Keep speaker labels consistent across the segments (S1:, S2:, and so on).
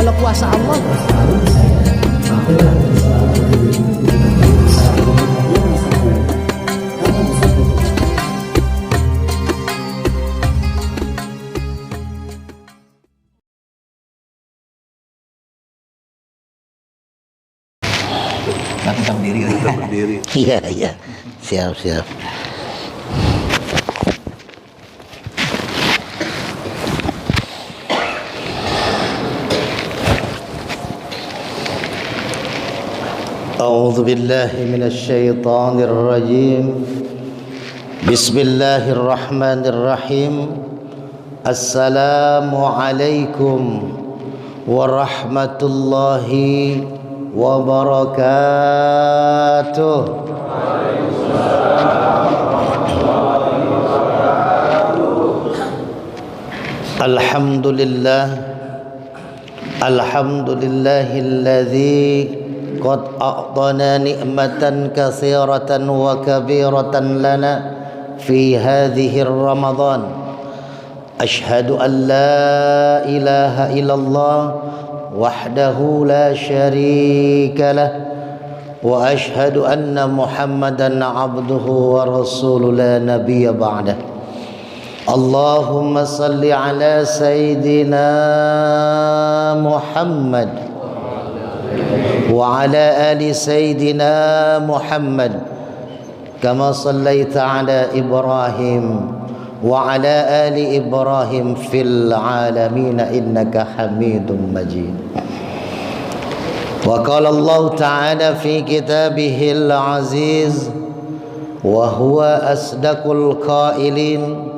S1: kalau kuasa Allah.
S2: Kita berdiri.
S1: Iya. Siap. A'udzu billahi minasy syaithanir rajim. Bismillahirrahmanirrahim. Assalamualaikum warahmatullahi wabarakatuh. Alhamdulillahilladzi qad a'tana ni'matan katsiratan wa kabiratan lana fi hadhihi Ramadan. Ashhadu an la ilaha illallah wahdahu la syarika lah wa ashhadu anna Muhammadan abduhu wa rasuluhu la nabiyya ba'dah. Allahumma salli ala sayyidina Muhammad wa ala ali sayyidina Muhammad kama sallaita ala Ibrahim wa ala ali Ibrahim fil alamin innaka Hamidum Majid. Wa qala Allah ta'ala fi kitabihil aziz wa huwa asdaqul qailin.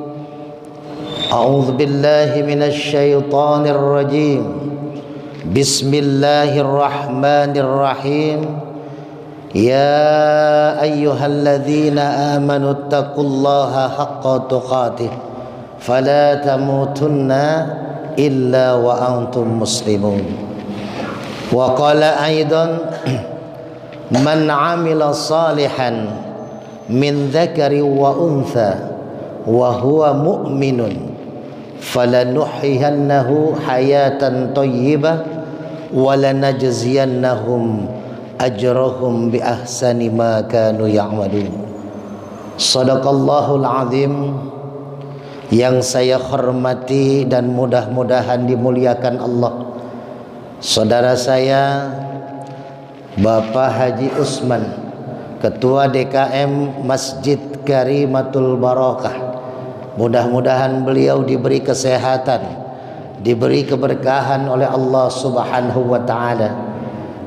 S1: A'udzu billahi minasy syaithanir rajim. Bismillahirrahmanirrahim. Ya ayyuhalladzina amanu taqullaha haqqa tuqatih fala tamutunna illa wa antum muslimun. Wa qala aidan man amila salihan min dzakari wa untha wa huwa mu'minun falanuhyiyannahu hayatan thayyibah wa lanajziyannahum ajrahum bi ahsani ma kanu ya'malun. Shadaqallahul azim. Yang saya hormati dan mudah-mudahan dimuliakan Allah, saudara saya Bapak Haji Usman, Ketua DKM Masjid Karimatul Barakah. Mudah-mudahan beliau diberi kesehatan, diberi keberkahan oleh Allah Subhanahu wa ta'ala.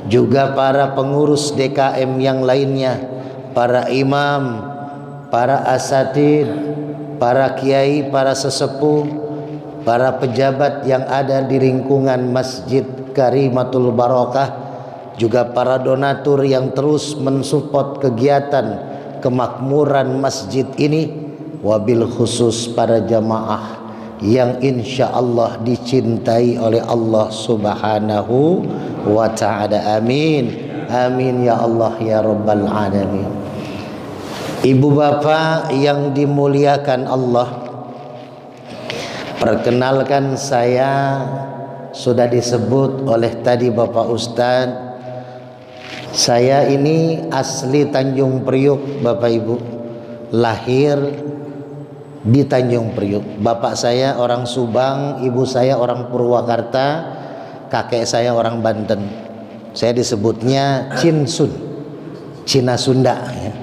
S1: Juga para pengurus DKM yang lainnya, para imam, para asatid, para kiai, para sesepuh, para pejabat yang ada di lingkungan Masjid Karimatul Barakah, juga para donatur yang terus mensupport kegiatan kemakmuran masjid ini, wabil khusus para jamaah yang insya Allah dicintai oleh Allah Subhanahu wa ta'ala. Amin. Amin ya Allah ya Rabbal alamin. Ibu bapak yang dimuliakan Allah, perkenalkan saya sudah disebut oleh tadi Bapak Ustadz, saya ini asli Tanjung Priuk Bapak Ibu, lahir di Tanjung Priuk. Bapak saya orang Subang, ibu saya orang Purwakarta, kakek saya orang Banten. Saya disebutnya Cinsun, Cina Sunda ya.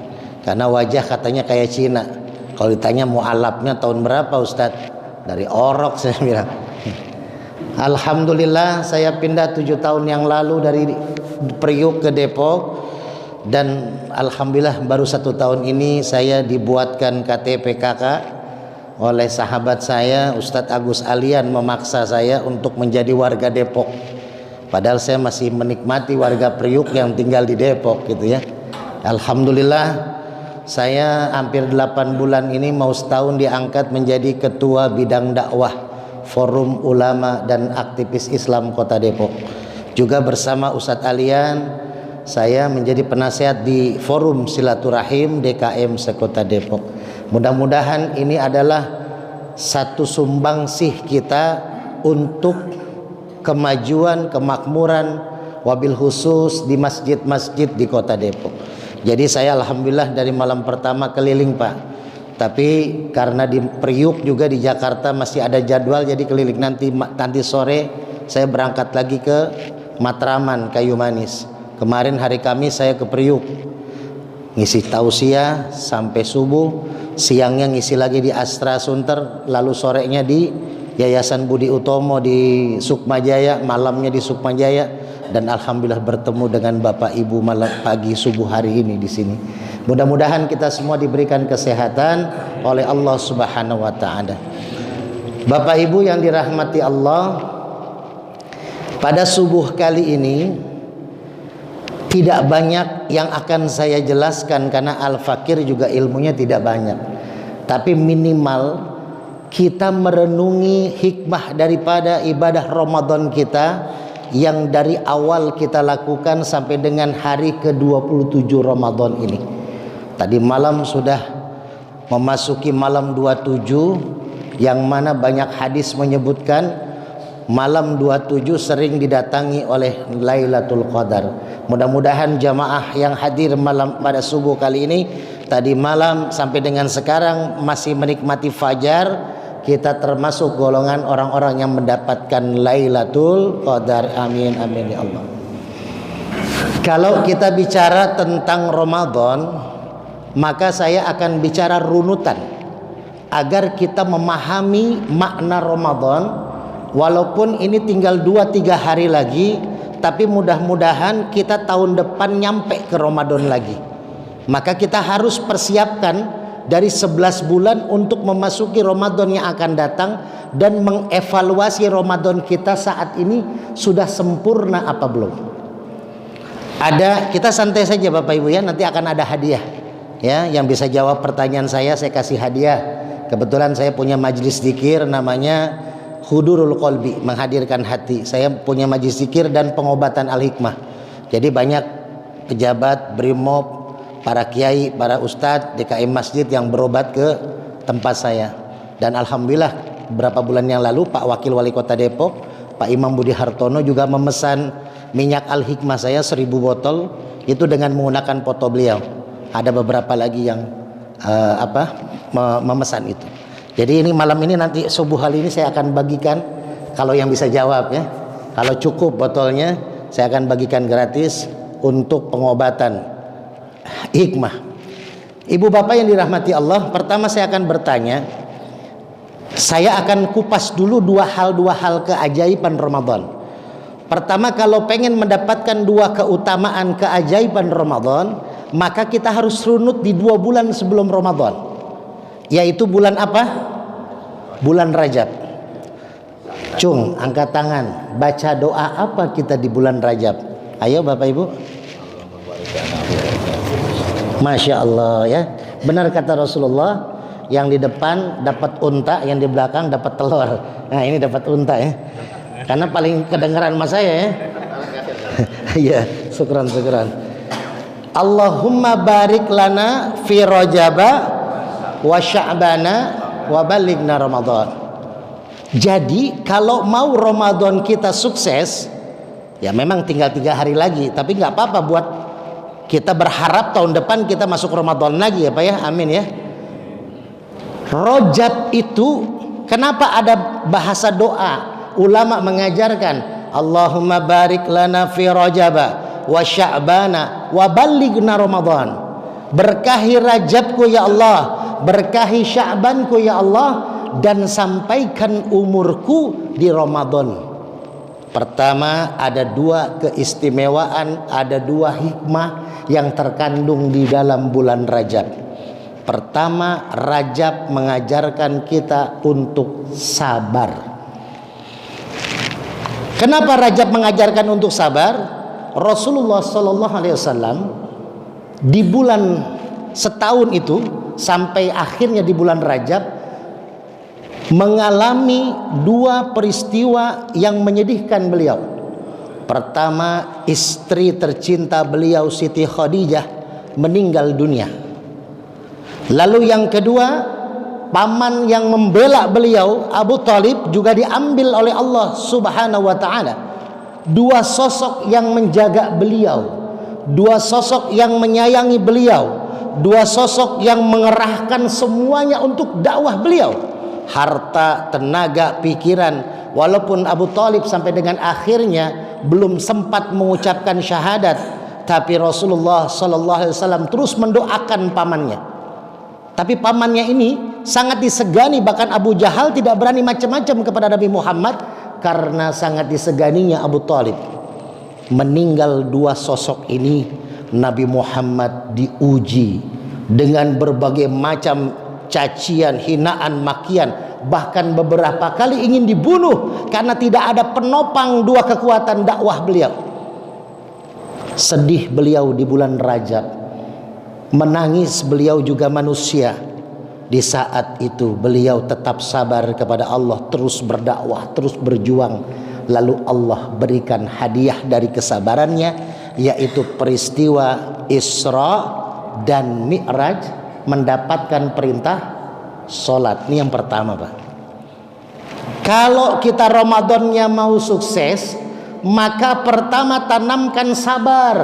S1: Karena wajah katanya kayak Cina. Kalau ditanya mualafnya tahun berapa Ustadz? Dari Orok saya bilang. Alhamdulillah saya pindah 7 tahun yang lalu dari Priuk ke Depok. Dan alhamdulillah baru 1 tahun ini saya dibuatkan KTP KK oleh sahabat saya Ustadz Agus Alian, memaksa saya untuk menjadi warga Depok. Padahal saya masih menikmati warga Priuk yang tinggal di Depok gitu ya. Alhamdulillah saya hampir 8 bulan ini mau setahun diangkat menjadi ketua bidang dakwah Forum Ulama dan Aktivis Islam Kota Depok. Juga bersama Ustadz Alian saya menjadi penasehat di Forum Silaturahim DKM Sekota Depok. Mudah-mudahan ini adalah satu sumbangsih kita untuk kemajuan, kemakmuran, wabil khusus di masjid-masjid di Kota Depok. Jadi saya alhamdulillah dari malam pertama keliling Pak. Tapi karena di Priuk juga di Jakarta masih ada jadwal, jadi keliling. Nanti sore saya berangkat lagi ke Matraman, Kayu Manis. Kemarin hari Kamis saya ke Priuk, ngisi tausiah sampai subuh, siangnya ngisi lagi di Astra Sunter, lalu sorenya di Yayasan Budi Utomo di Sukmajaya, malamnya di Sukmajaya, dan alhamdulillah bertemu dengan Bapak Ibu malam pagi subuh hari ini di sini. Mudah-mudahan kita semua diberikan kesehatan oleh Allah Subhanahu wa taala. Bapak Ibu yang dirahmati Allah, pada subuh kali ini tidak banyak yang akan saya jelaskan karena Al-Fakir juga ilmunya tidak banyak. Tapi minimal kita merenungi hikmah daripada ibadah Ramadan kita yang dari awal kita lakukan sampai dengan hari ke-27 Ramadan ini. Tadi malam sudah memasuki malam 27, yang mana banyak hadis menyebutkan malam 27 sering didatangi oleh Lailatul Qadar. Mudah-mudahan jamaah yang hadir malam pada subuh kali ini, tadi malam sampai dengan sekarang masih menikmati fajar, kita termasuk golongan orang-orang yang mendapatkan Lailatul Qadar. Amin amin ya Allah. Kalau kita bicara tentang Ramadan, maka saya akan bicara runutan agar kita memahami makna Ramadan. Walaupun ini tinggal 2-3 hari lagi, tapi mudah-mudahan kita tahun depan nyampe ke Ramadan lagi. Maka kita harus persiapkan dari 11 bulan untuk memasuki Ramadan yang akan datang, dan mengevaluasi Ramadan kita saat ini sudah sempurna apa belum. Kita santai saja Bapak Ibu ya, nanti akan ada hadiah ya, yang bisa jawab pertanyaan saya kasih hadiah. Kebetulan saya punya majelis zikir namanya Hudurul Qalbi, menghadirkan hati. Saya punya majelis zikir dan pengobatan Al-Hikmah. Jadi banyak pejabat, brimob, para kiai, para ustadz, DKM masjid yang berobat ke tempat saya. Dan alhamdulillah beberapa bulan yang lalu Pak Wakil Wali Kota Depok, Pak Imam Budi Hartono juga memesan minyak Al-Hikmah saya 1000 botol, itu dengan menggunakan foto beliau. Ada beberapa lagi yang memesan itu. Jadi ini malam ini nanti subuh kali ini saya akan bagikan, kalau yang bisa jawab ya. Kalau cukup botolnya saya akan bagikan gratis untuk pengobatan hikmah. Ibu bapak yang dirahmati Allah, pertama saya akan bertanya, saya akan kupas dulu dua hal keajaiban Ramadan. Pertama, kalau pengen mendapatkan 2 keutamaan keajaiban Ramadan, maka kita harus runut di 2 bulan sebelum Ramadan, yaitu bulan apa? Bulan Rajab. Cung, angkat tangan, baca doa apa kita di bulan Rajab? Ayo Bapak Ibu. Masya Allah ya, benar kata Rasulullah, yang di depan dapat unta, yang di belakang dapat telur. Nah ini dapat unta ya, karena paling kedengaran mas saya ya. Iya, syukran. Allahumma barik lana fi Rajaba wa Sya'bana wa balighna Ramadan. Jadi kalau mau Ramadan kita sukses, ya memang tinggal 3 hari lagi, tapi nggak apa-apa buat kita berharap tahun depan kita masuk Ramadan lagi ya Pak ya, amin ya. Rajab itu kenapa ada bahasa doa? Ulama mengajarkan Allahumma barik lana fi Rajaba wa Sya'bana wa balighna Ramadan. Berkahi Rajabku ya Allah, berkahi Sya'banku ya Allah, dan sampaikan umurku di Ramadan. Pertama, ada 2 keistimewaan, ada 2 hikmah yang terkandung di dalam bulan Rajab. Pertama, Rajab mengajarkan kita untuk sabar. Kenapa Rajab mengajarkan untuk sabar? Rasulullah SAW di bulan setahun itu sampai akhirnya di bulan Rajab mengalami 2 peristiwa yang menyedihkan beliau. Pertama, istri tercinta beliau Siti Khadijah meninggal dunia. Lalu yang kedua, paman yang membela beliau Abu Thalib juga diambil oleh Allah Subhanahu wa taala. dua sosok yang menjaga beliau, dua sosok yang menyayangi beliau, dua sosok yang mengerahkan semuanya untuk dakwah beliau, harta, tenaga, pikiran. Walaupun Abu Thalib sampai dengan akhirnya belum sempat mengucapkan syahadat, tapi Rasulullah sallallahu alaihi wasallam terus mendoakan pamannya. Tapi pamannya ini sangat disegani, bahkan Abu Jahal tidak berani macam-macam kepada Nabi Muhammad karena sangat diseganinya Abu Thalib. Meninggal dua sosok ini, Nabi Muhammad diuji dengan berbagai macam cacian, hinaan, makian, bahkan beberapa kali ingin dibunuh karena tidak ada penopang dua kekuatan dakwah beliau. Sedih beliau di bulan Rajab, menangis beliau juga manusia. Di saat itu beliau tetap sabar kepada Allah, terus berdakwah, terus berjuang. Lalu Allah berikan hadiah dari kesabarannya, yaitu peristiwa Isra dan Mi'raj, mendapatkan perintah sholat. Ini yang pertama, Pak. Kalau kita Ramadannya mau sukses, maka pertama tanamkan sabar.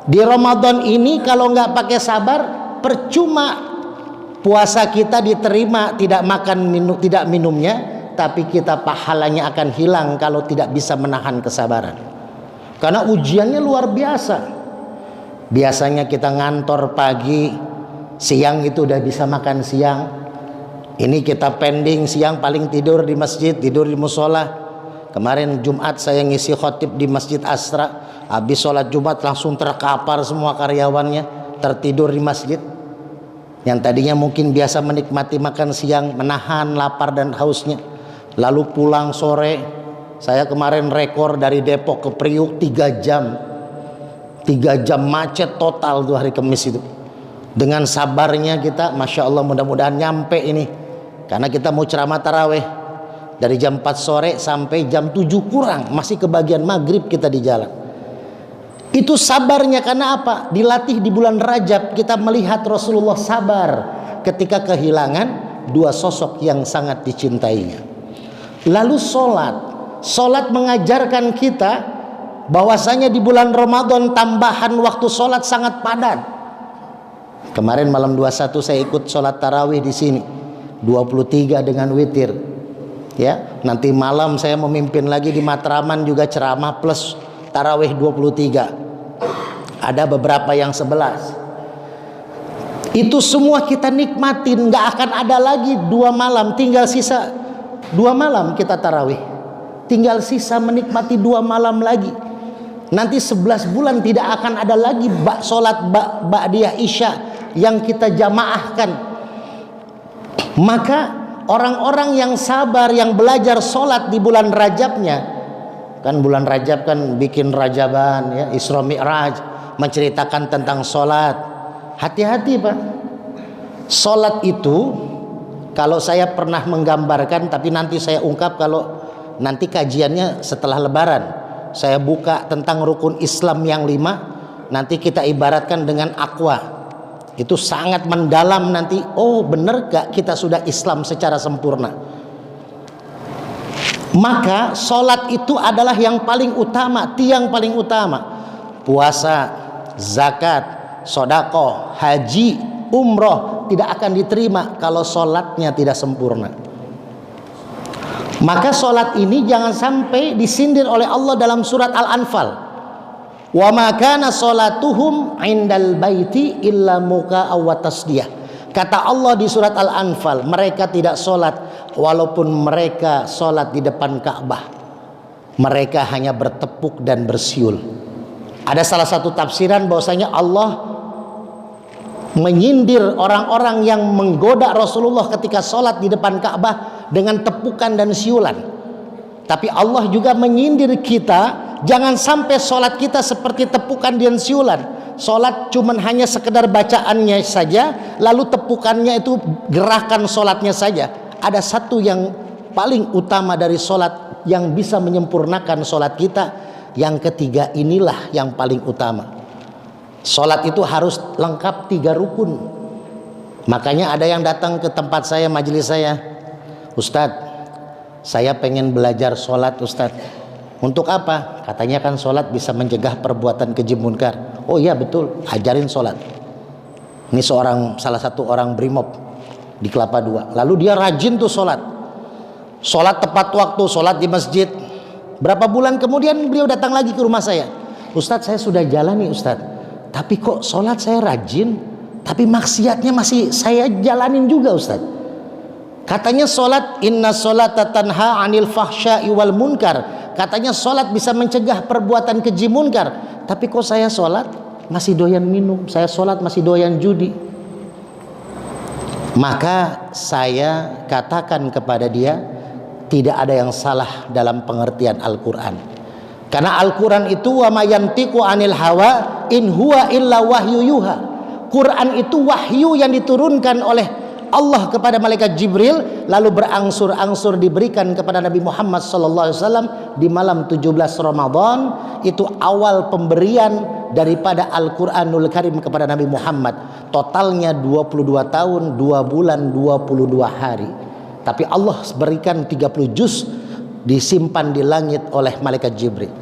S1: Di Ramadan ini kalau nggak pakai sabar, percuma puasa kita diterima, tidak makan minum, tidak minumnya, tapi kita pahalanya akan hilang kalau tidak bisa menahan kesabaran. Karena ujiannya luar biasa. Biasanya kita ngantor pagi, siang itu udah bisa makan siang. Ini kita pending siang, paling tidur di masjid, tidur di musola. Kemarin Jumat saya ngisi khotib di Masjid Asra, habis sholat Jumat langsung terkapar semua karyawannya, tertidur di masjid. Yang tadinya mungkin biasa menikmati makan siang, menahan lapar dan hausnya, lalu pulang sore. Saya kemarin rekor dari Depok ke Priuk 3 jam 3 jam macet total tuh hari Kamis itu. Dengan sabarnya kita, Masya Allah, mudah-mudahan nyampe ini, karena kita mau ceramah taraweh dari jam 4 sore sampai jam 7 kurang, masih kebagian maghrib kita di jalan. Itu sabarnya. Karena apa? Dilatih di bulan Rajab, kita melihat Rasulullah sabar ketika kehilangan dua sosok yang sangat dicintainya. Lalu sholat mengajarkan kita bahwasanya di bulan Ramadan tambahan waktu sholat sangat padat. Kemarin malam 21 saya ikut sholat tarawih di sini, 23 dengan witir. Ya, nanti malam saya memimpin lagi di Matraman juga ceramah plus tarawih 23. Ada beberapa yang 11. Itu semua kita nikmatin, nggak akan ada lagi 2 malam, tinggal sisa 2 malam kita tarawih, tinggal sisa menikmati 2 malam lagi. Nanti 11 bulan tidak akan ada lagi sholat ba'diyah isya yang kita jamaahkan. Maka orang-orang yang sabar, yang belajar sholat di bulan Rajabnya, kan bulan Rajab kan bikin Rajaban ya, Isra Mi'raj, menceritakan tentang sholat. Hati-hati, Pak. Sholat itu, kalau saya pernah menggambarkan, tapi nanti saya ungkap kalau nanti kajiannya setelah Lebaran. Saya buka tentang rukun Islam yang 5, nanti kita ibaratkan dengan aqua. Itu sangat mendalam nanti. Oh, benar gak kita sudah Islam secara sempurna? Maka sholat itu adalah yang paling utama, tiang paling utama. Puasa, zakat, sedekah, haji, umroh tidak akan diterima kalau sholatnya tidak sempurna. Maka sholat ini jangan sampai disindir oleh Allah dalam surat Al-Anfal. Wa ma kana sholatuhum indal baiti illa muka'a wa tasdiyah. Kata Allah di surat Al-Anfal, mereka tidak sholat walaupun mereka sholat di depan Ka'bah. Mereka hanya bertepuk dan bersiul. Ada salah satu tafsiran bahwasanya Allah menyindir orang-orang yang menggoda Rasulullah ketika sholat di depan Ka'bah dengan tepukan dan siulan. Tapi Allah juga menyindir kita, jangan sampai sholat kita seperti tepukan dan siulan. Sholat cuman hanya sekedar bacaannya saja, lalu tepukannya itu gerakan sholatnya saja. Ada satu yang paling utama dari sholat yang bisa menyempurnakan sholat kita. Yang ketiga inilah yang paling utama. Sholat itu harus lengkap 3 rukun. Makanya ada yang datang ke tempat saya, majelis saya, Ustadz, saya pengen belajar sholat Ustadz.
S2: Untuk apa? Katanya kan sholat bisa mencegah perbuatan keji munkar. Oh iya betul, ajarin sholat. Ini salah satu orang brimob di Kelapa II. Lalu dia rajin tuh sholat. Sholat tepat waktu, sholat di masjid. Berapa bulan kemudian beliau datang lagi ke rumah saya. Ustadz, saya sudah jalani Ustadz, tapi kok sholat saya rajin, tapi maksiatnya masih saya jalanin juga Ustadz. Katanya sholat, inna sholata tanha anil fahsya'i wal munkar. Katanya sholat bisa mencegah perbuatan keji munkar. Tapi kok saya sholat masih doyan minum, saya sholat masih doyan judi. Maka saya katakan kepada dia, tidak ada yang salah dalam pengertian Al-Quran. Karena Al-Quran itu wa ma yantiqu anil hawa in huwa illa wahyu yuha. Quran itu wahyu yang diturunkan oleh Allah kepada malaikat Jibril, lalu berangsur-angsur diberikan kepada Nabi Muhammad SAW di malam 17 Ramadan. Itu awal pemberian daripada Al-Quranul Karim kepada Nabi Muhammad. Totalnya 22 tahun, 2 bulan, 22 hari. Tapi Allah berikan 30 juz, disimpan di langit oleh malaikat Jibril.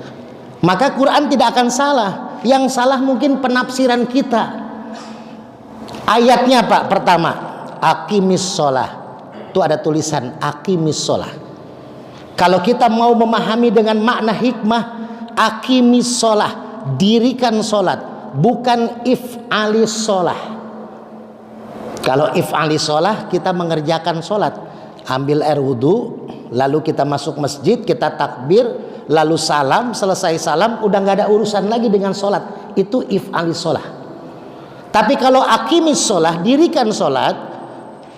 S2: Maka Quran tidak akan salah. Yang salah mungkin penafsiran kita. Ayatnya Pak, pertama, aqimis sholah. Itu ada tulisan aqimis sholah. Kalau kita mau memahami dengan makna hikmah, aqimis sholah, dirikan sholat, bukan if'alis sholah. Kalau if'alis sholah, kita mengerjakan sholat, ambil air wudhu, lalu kita masuk masjid, kita takbir, lalu salam, selesai salam, udah nggak ada urusan lagi dengan sholat. Itu if'alis sholah. Tapi kalau aqimis sholah, dirikan sholat,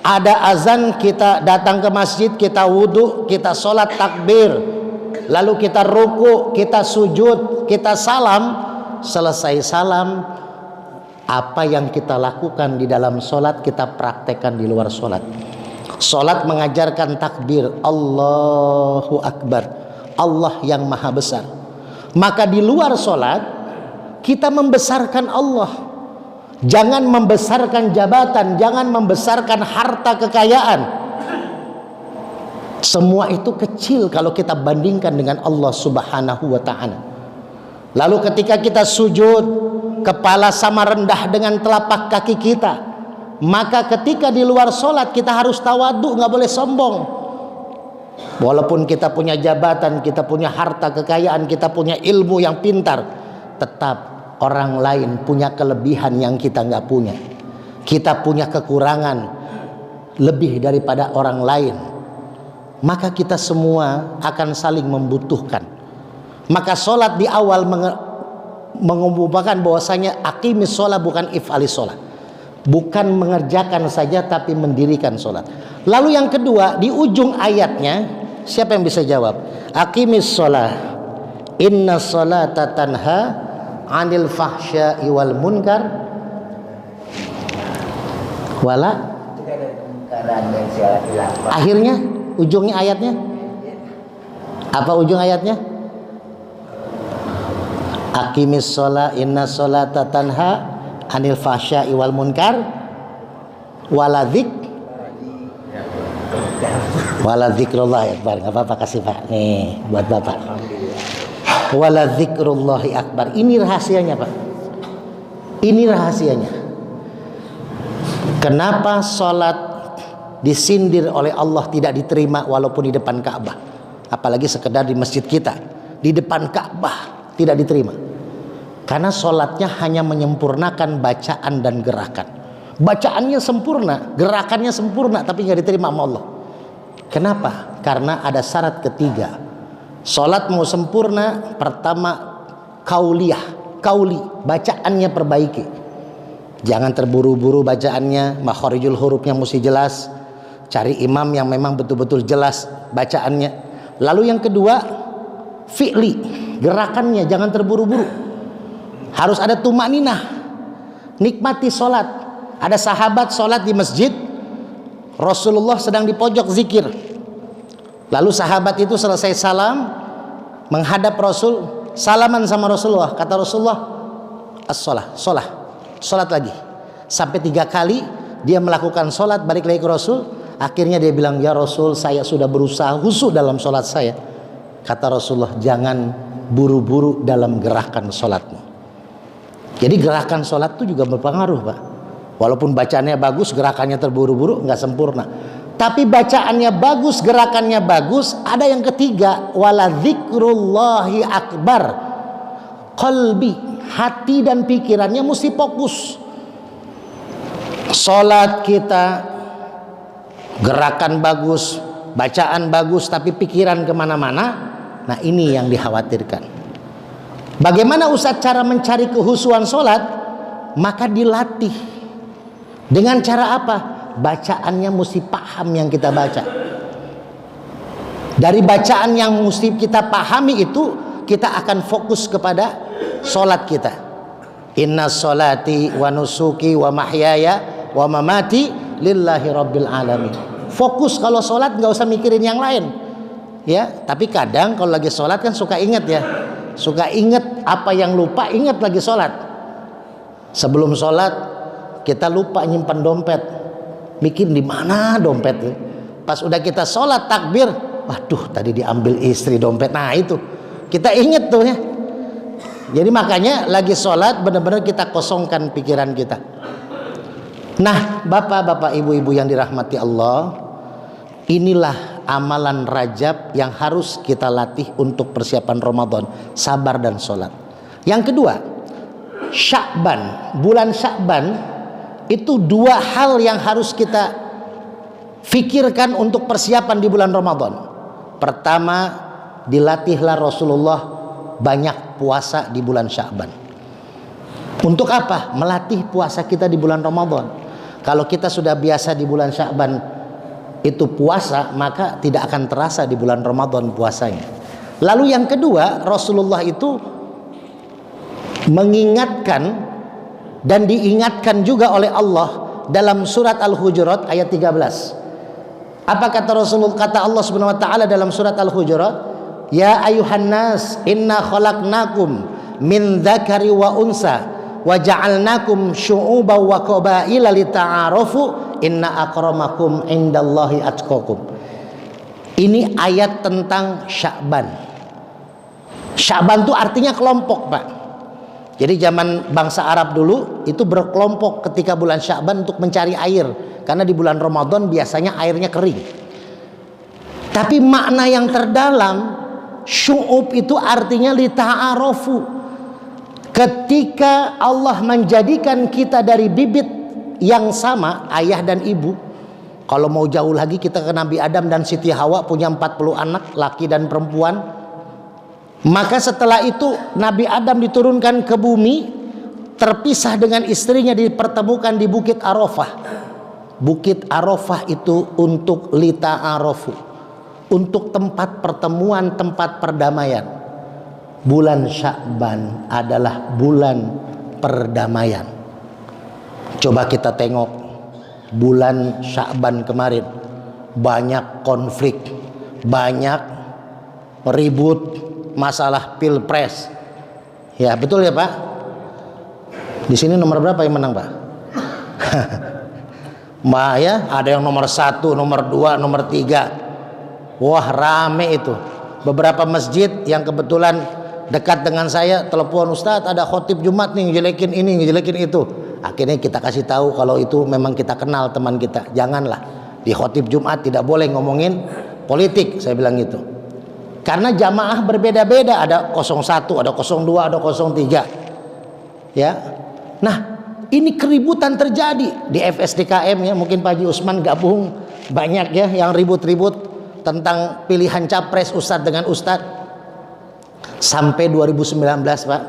S2: ada azan, kita datang ke masjid, kita wudhu, kita sholat takbir, lalu kita ruku, kita sujud, kita salam, selesai salam, apa yang kita lakukan di dalam sholat kita praktekkan di luar sholat. Sholat mengajarkan takbir, Allahu Akbar, Allah yang maha besar. Maka di luar sholat kita membesarkan Allah. Jangan membesarkan jabatan, jangan membesarkan harta kekayaan. Semua itu kecil kalau kita bandingkan dengan Allah Subhanahu wa ta'ala. Lalu ketika kita sujud, kepala sama rendah dengan telapak kaki kita. Maka ketika di luar sholat kita harus tawadhu, nggak boleh sombong. Walaupun kita punya jabatan, kita punya harta kekayaan, kita punya ilmu yang pintar, tetap orang lain punya kelebihan yang kita nggak punya. Kita punya kekurangan lebih daripada orang lain. Maka kita semua akan saling membutuhkan. Maka sholat di awal mengumumkan bahwasanya aqimis sholat bukan if'alis sholat. Bukan mengerjakan saja tapi mendirikan sholat. Lalu yang kedua, di ujung ayatnya, siapa yang bisa jawab? Aqimis sholat, inna sholata tanha anil fahsya'i wal munkar wala. Akhirnya ujungnya ayatnya apa? Ujung ayatnya aqimis sholat inna sholata tanha anil fahsya'i wal munkar wala dzikrullah akbar. Enggak apa-apa, kasih Pak nih buat Bapak. Wala dzikrullahi akbar. Ini rahasianya Pak. Ini rahasianya. Kenapa sholat disindir oleh Allah tidak diterima walaupun di depan Ka'bah? Apalagi sekedar di masjid kita, di depan Ka'bah tidak diterima. Karena sholatnya hanya menyempurnakan bacaan dan gerakan. Bacaannya sempurna, gerakannya sempurna, tapi nggak diterima sama Allah. Kenapa? Karena ada syarat ketiga. Sholat mau sempurna, pertama kauli, bacaannya perbaiki. Jangan terburu-buru bacaannya, makharijul hurufnya mesti jelas. Cari imam yang memang betul-betul jelas bacaannya. Lalu yang kedua, fi'li, gerakannya jangan terburu-buru. Harus ada tumaninah, nikmati sholat. Ada sahabat sholat di masjid, Rasulullah sedang di pojok zikir. Lalu sahabat itu selesai salam, menghadap Rasul, salaman sama Rasulullah. Kata Rasulullah, sholat lagi. Sampai 3 kali dia melakukan sholat, balik lagi ke Rasul. Akhirnya dia bilang, ya Rasul, saya sudah berusaha khusyuk dalam sholat saya. Kata Rasulullah, jangan buru-buru dalam gerakan sholatmu. Jadi gerakan sholat itu juga berpengaruh, Pak. Walaupun bacaannya bagus, gerakannya terburu-buru, nggak sempurna. Tapi bacaannya bagus, gerakannya bagus. Ada yang ketiga, wala dzikrullahi akbar. Qalbi, hati dan pikirannya mesti fokus. Sholat kita, gerakan bagus, bacaan bagus, tapi pikiran kemana-mana. Nah, ini yang dikhawatirkan. Bagaimana Ustaz cara mencari kehusuan sholat? Maka dilatih. Dengan cara apa? Bacaannya mesti paham yang kita baca. Dari bacaan yang mesti kita pahami itu, kita akan fokus kepada sholat kita. Inna sholati wa nusuki wa mahyaya wa mamati lillahi rabbil alamin. Fokus kalau sholat, nggak usah mikirin yang lain. Ya, tapi kadang kalau lagi sholat kan suka ingat ya. Suka ingat apa yang lupa, ingat lagi sholat. Sebelum sholat kita lupa nyimpan dompet, mikir di mana dompet. Pas udah kita sholat takbir, waduh tadi diambil istri dompet. Nah itu kita inget tuh ya. Jadi makanya lagi sholat benar-benar kita kosongkan pikiran kita. Nah, bapak-bapak, ibu-ibu yang dirahmati Allah, inilah amalan Rajab yang harus kita latih untuk persiapan Ramadan, sabar dan sholat. Yang kedua, Sya'ban, bulan Sya'ban itu dua hal yang harus kita fikirkan untuk persiapan di bulan Ramadan. Pertama, dilatihlah Rasulullah banyak puasa di bulan Sya'ban. Untuk apa? Melatih puasa kita di bulan Ramadan. Kalau kita sudah biasa di bulan Sya'ban itu puasa, maka tidak akan terasa di bulan Ramadan puasanya. Lalu yang kedua, Rasulullah itu mengingatkan dan diingatkan juga oleh Allah dalam surat Al-Hujurat ayat 13. Apa kata Rasulullah, kata Allah Subhanahu wa taala dalam surat Al-Hujurat, ya ayuhan nas inna khalaqnakum min dzakari wa unsa wa ja'alnakum syu'uban wa qabaila lita'arafu inna akramakum indallahi atqakum. Ini ayat tentang Sya'ban. Sya'ban itu artinya kelompok, Pak. Jadi zaman bangsa Arab dulu itu berkelompok ketika bulan Sya'ban untuk mencari air, karena di bulan Ramadan biasanya airnya kering. Tapi makna yang terdalam, syu'ub itu artinya lita'arafu. Ketika Allah menjadikan kita dari bibit yang sama, ayah dan ibu. Kalau mau jauh lagi kita ke Nabi Adam dan Siti Hawa punya 40 anak, laki dan perempuan. Maka setelah itu Nabi Adam diturunkan ke bumi, terpisah dengan istrinya, dipertemukan di Bukit Arafah. Bukit Arafah itu untuk lita'arafu, untuk tempat pertemuan, tempat perdamaian. Bulan Sya'ban adalah bulan perdamaian. Coba kita tengok bulan Sya'ban kemarin, banyak konflik, banyak ribut, masalah pilpres. Ya betul ya Pak. Di sini nomor berapa yang menang Pak? Mbak ya, ada yang nomor 1, nomor 2, nomor 3. Wah rame itu. Beberapa masjid yang kebetulan dekat dengan saya telepon, Ustadz ada khotib Jumat nih ngejelekin ini, ngejelekin itu. Akhirnya kita kasih tahu kalau itu memang kita kenal teman kita. Janganlah di khotib Jumat tidak boleh ngomongin politik, saya bilang gitu. Karena jamaah berbeda-beda, ada 01, ada 02, ada 03. Ya. Nah, ini keributan terjadi di FSDKM ya, mungkin Pak Haji Usman gabung, banyak ya yang ribut-ribut tentang pilihan capres ustadz dengan ustadz. Sampai 2019 Pak,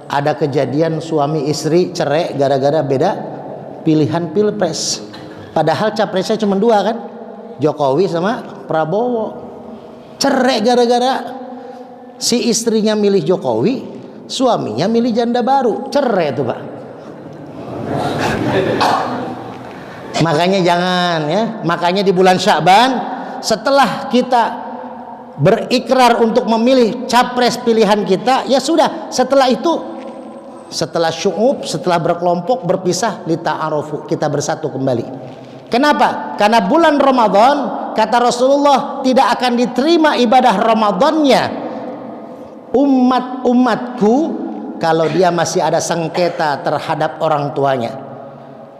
S2: ada kejadian suami istri cerai gara-gara beda pilihan pilpres. Padahal capresnya cuma 2 kan, Jokowi sama Prabowo. Cerai gara-gara si istrinya milih Jokowi, suaminya milih janda baru. Cerai itu Pak. Makanya jangan ya. Makanya di bulan Sya'ban setelah kita berikrar untuk memilih capres pilihan kita, ya sudah, setelah itu, setelah syu'ub, setelah berkelompok berpisah, lita'arofu, kita bersatu kembali. Kenapa? Karena bulan Ramadan kata Rasulullah, tidak akan diterima ibadah Ramadannya umatku kalau dia masih ada sengketa terhadap orang tuanya.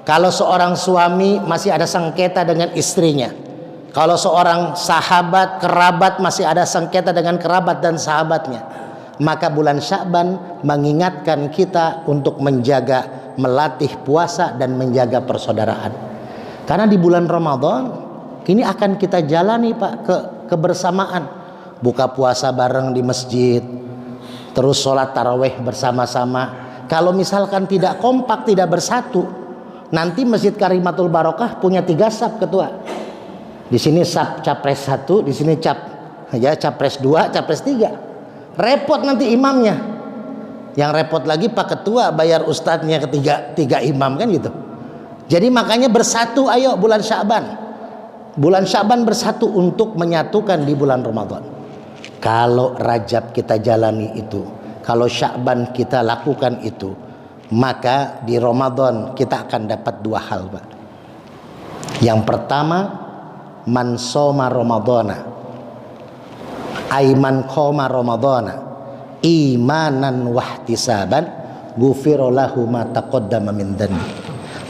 S2: Kalau seorang suami masih ada sengketa dengan istrinya. Kalau seorang sahabat, kerabat masih ada sengketa dengan kerabat dan sahabatnya. Maka bulan Sya'ban mengingatkan kita untuk menjaga, melatih puasa dan menjaga persaudaraan. Karena di bulan Ramadan ini akan kita jalani Pak kebersamaan. Buka puasa bareng di masjid, terus sholat tarawih bersama-sama. Kalau misalkan tidak kompak, tidak bersatu, nanti Masjid Karimatul Barokah punya 3 saf ketua. Di sini saf capres 1, di sini capres 2, capres 3. Repot nanti imamnya. Yang repot lagi Pak Ketua bayar ustadznya ketiga imam kan gitu. Jadi makanya bersatu, ayo bulan Sya'ban. Bulan Sya'ban bersatu untuk menyatukan di bulan Ramadan. Kalau Rajab kita jalani itu, kalau Sya'ban kita lakukan itu, maka di Ramadan kita akan dapat 2 hal Pak. Yang pertama, man shoma Ramadana aiman qoma Ramadana imanan wahtisaban ghufira lahu ma taqaddama min dhanbi.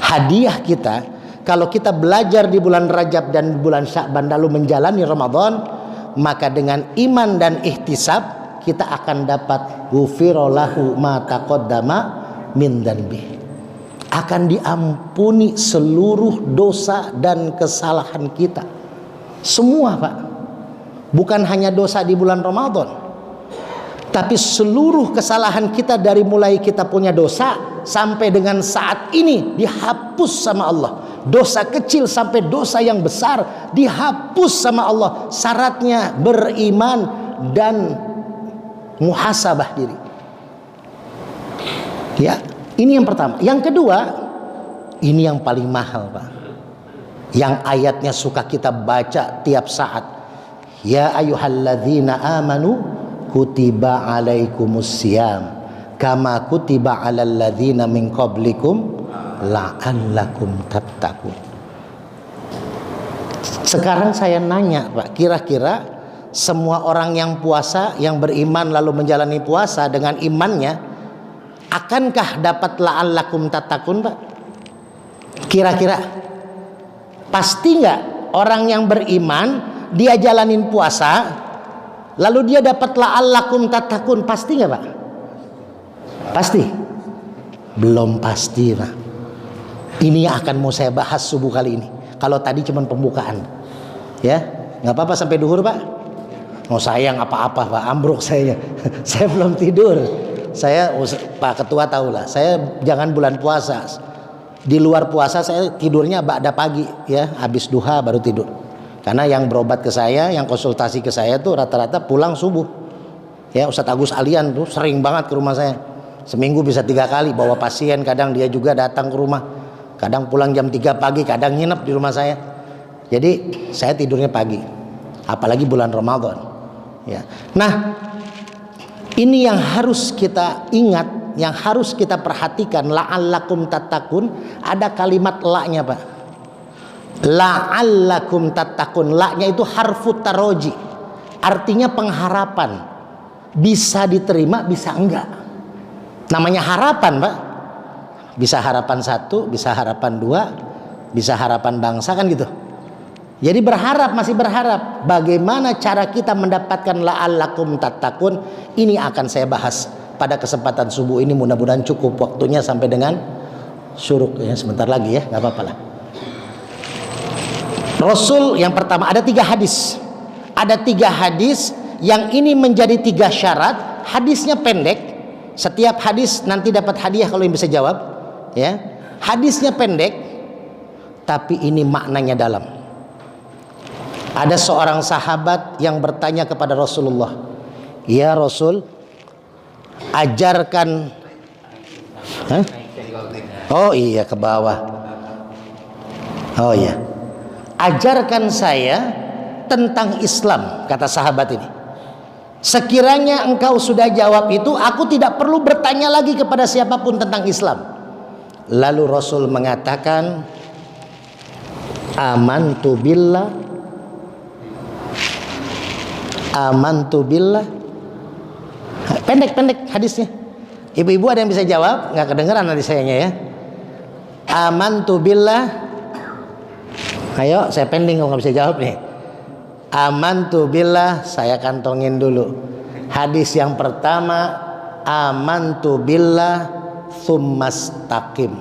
S2: Hadiah kita kalau kita belajar di bulan Rajab dan bulan Sya'ban lalu menjalani Ramadan, maka dengan iman dan ihtisab kita akan dapat ghufira lahu ma taqaddama min dhanbi. Akan diampuni seluruh dosa dan kesalahan kita. Semua Pak. Bukan hanya dosa di bulan Ramadan, tapi seluruh kesalahan kita dari mulai kita punya dosa sampai dengan saat ini dihapus sama Allah. Dosa kecil sampai dosa yang besar dihapus sama Allah. Syaratnya beriman dan muhasabah diri. Ya, ini yang pertama. Yang kedua, ini yang paling mahal Pak. Yang ayatnya suka kita baca tiap saat. Ya ayyuhalladzina amanu kutiba alaikumusiyam kama kutiba alal ladzina min qablikum la'allakum tattaqun. Sekarang saya nanya Pak, kira-kira semua orang yang puasa, yang beriman lalu menjalani puasa dengan imannya, akankah dapat la'allakum tattaqun Pak? Kira-kira pasti nggak orang yang beriman dia jalanin puasa lalu dia dapat la'allakum tattaqun, pasti nggak Pak? Pasti? Belum pasti Pak. Ini yang akan mau saya bahas subuh kali ini. Kalau tadi cuma pembukaan, ya nggak apa-apa sampai duhur Pak. Mau saya nggak apa-apa Pak, ambruk saya. Saya belum tidur. Saya Pak Ketua tahu lah. Saya jangan bulan puasa. Di luar puasa saya tidurnya ba'da pagi, ya habis duha baru tidur. Karena yang berobat ke saya, yang konsultasi ke saya tuh rata-rata pulang subuh. Ya Ustadz Agus Alian tuh sering banget ke rumah saya. Seminggu bisa 3 kali bawa pasien. Kadang dia juga datang ke rumah. Kadang pulang jam 3 pagi, kadang nginep di rumah saya. Jadi saya tidurnya pagi. Apalagi bulan Ramadan. Ya. Nah, ini yang harus kita ingat, yang harus kita perhatikan. La'allakum tattaqun, ada kalimat la-nya Pak. La'allakum tattaqun, la-nya itu harfu taroji, artinya pengharapan. Bisa diterima, bisa enggak. Namanya harapan Pak. Bisa harapan 1, bisa harapan 2, bisa harapan bangsa kan gitu. Jadi berharap, masih berharap. Bagaimana cara kita mendapatkan la'allakum tattaqun, ini akan saya bahas pada kesempatan subuh ini. Mudah-mudahan cukup waktunya sampai dengan syuruk ya, sebentar lagi ya, nggak apa-apa lah. Rasul yang pertama, ada 3 hadis. Ada 3 hadis yang ini menjadi 3 syarat. Hadisnya pendek. Setiap hadis nanti dapat hadiah kalau yang bisa jawab. Ya, hadisnya pendek, tapi ini maknanya dalam. Ada seorang sahabat yang bertanya kepada Rasulullah, ya Rasul, ajarkan. Hah? Oh iya, ke bawah. Oh iya, ajarkan saya tentang Islam, kata sahabat ini. Sekiranya engkau sudah jawab itu, aku tidak perlu bertanya lagi kepada siapapun tentang Islam. Lalu Rasul mengatakan, amantu billah
S1: Amantu billah. Pendek-pendek hadisnya. Ibu-ibu ada yang bisa jawab? Nggak kedengeran nanti sayanya ya. Amantu billah. Ayo, saya pending kalau nggak bisa jawab nih. Amantu billah, saya kantongin dulu. Hadis yang pertama, amantu billah tsumastaqim.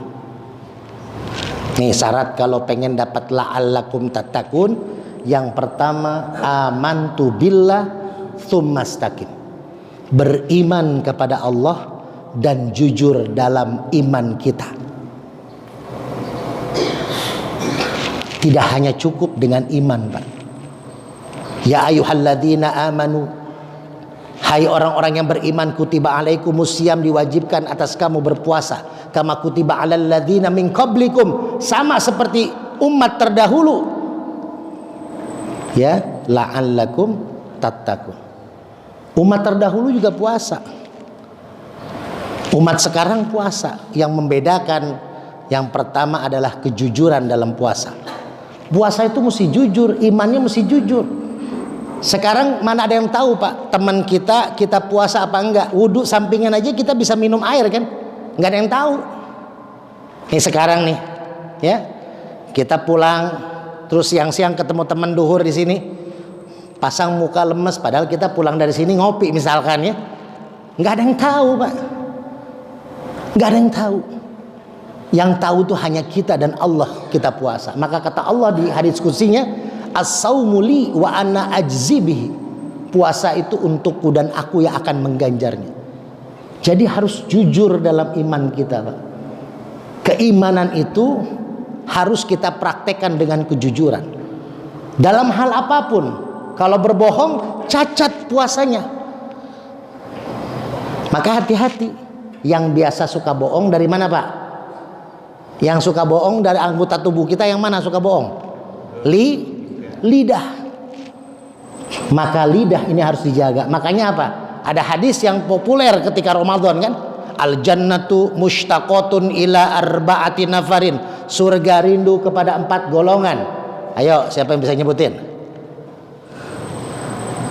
S1: Nih syarat kalau pengen dapat la'allakum tattaqun. Yang pertama, amantu billah tsumastaqim. Beriman kepada Allah dan jujur dalam iman kita. Tidak hanya cukup dengan iman, Pak. Ya ayyuhalladzina amanu, hai orang-orang yang beriman, kutiba alaikumusiyam, diwajibkan atas kamu berpuasa, kama kutiba alal ladzina min qablikum, sama seperti umat terdahulu. Ya, la'allakum tattaqun. Umat terdahulu juga puasa. Umat sekarang puasa. Yang membedakan yang pertama adalah kejujuran dalam puasa. Puasa itu mesti jujur, imannya mesti jujur. Sekarang mana ada yang tahu, Pak, teman kita puasa apa enggak? Wudhu sampingan aja kita bisa minum air kan? Enggak ada yang tahu. Nih sekarang nih, ya, kita pulang terus siang-siang ketemu teman duhur di sini, pasang muka lemes, padahal kita pulang dari sini ngopi misalkan ya. Enggak ada yang tahu, Pak. Enggak ada yang tahu. Yang tahu tuh hanya kita dan Allah kita puasa. Maka kata Allah di hadis qudsinya, as-saumu li wa ana ajzi bihi. Puasa itu untukku dan aku yang akan mengganjarnya. Jadi harus jujur dalam iman kita, Pak. Keimanan itu harus kita praktekkan dengan kejujuran. Dalam hal apapun. Kalau berbohong, cacat puasanya. Maka hati-hati. Yang biasa suka bohong dari mana, Pak? Yang suka bohong dari anggota tubuh kita yang mana suka bohong? Lidah. Maka lidah ini harus dijaga. Makanya apa? Ada hadis yang populer ketika Ramadan kan? Al jannatu mushtaqatun ila arba'ati nafarin. Surga rindu kepada 4 golongan. Ayo, siapa yang bisa nyebutin?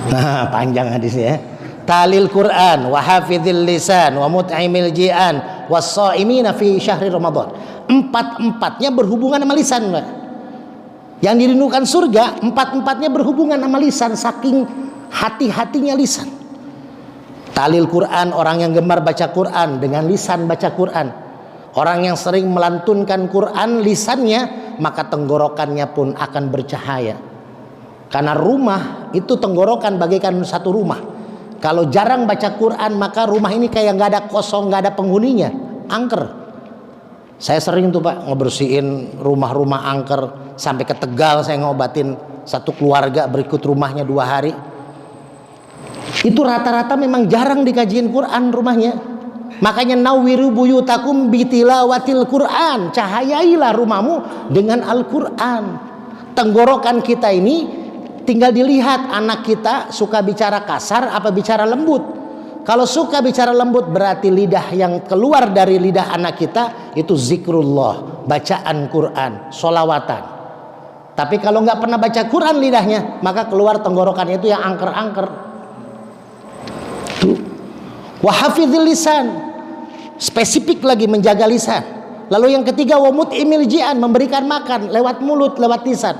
S1: Nah, panjang hadisnya ya. Talil Quran, wa hafizil lisan, wa mut'imil ji'an, was-shaimina fi syahri Ramadan. 4-4-nya berhubungan sama lisan, Pak. Yang dirindukan surga, 4-4-nya berhubungan sama lisan, saking hati-hatinya lisan. Talil Quran, orang yang gemar baca Quran dengan lisan baca Quran. Orang yang sering melantunkan Quran lisannya, maka tenggorokannya pun akan bercahaya. Karena rumah itu tenggorokan bagaikan satu rumah. Kalau jarang baca Quran, maka rumah ini kayak nggak ada kosong, nggak ada penghuninya, angker. Saya sering tuh, Pak, ngebersihin rumah-rumah angker. Sampai ke Tegal saya ngobatin satu keluarga berikut rumahnya 2 hari. Itu rata-rata memang jarang dikajiin Quran rumahnya. Makanya nawwiru buyutakum bitilawatil Quran. Cahayailah rumahmu dengan Al-Quran. Tenggorokan kita ini tinggal dilihat anak kita suka bicara kasar apa bicara lembut. Kalau suka bicara lembut berarti lidah yang keluar dari lidah anak kita itu zikrullah, bacaan Quran, sholawatan. Tapi kalau nggak pernah baca Quran lidahnya, maka keluar tenggorokannya itu yang angker-angker. Wa hafizil lisan, spesifik lagi menjaga lisan. Lalu yang ketiga wa mut'imil ji'an, memberikan makan lewat mulut, lewat lisan.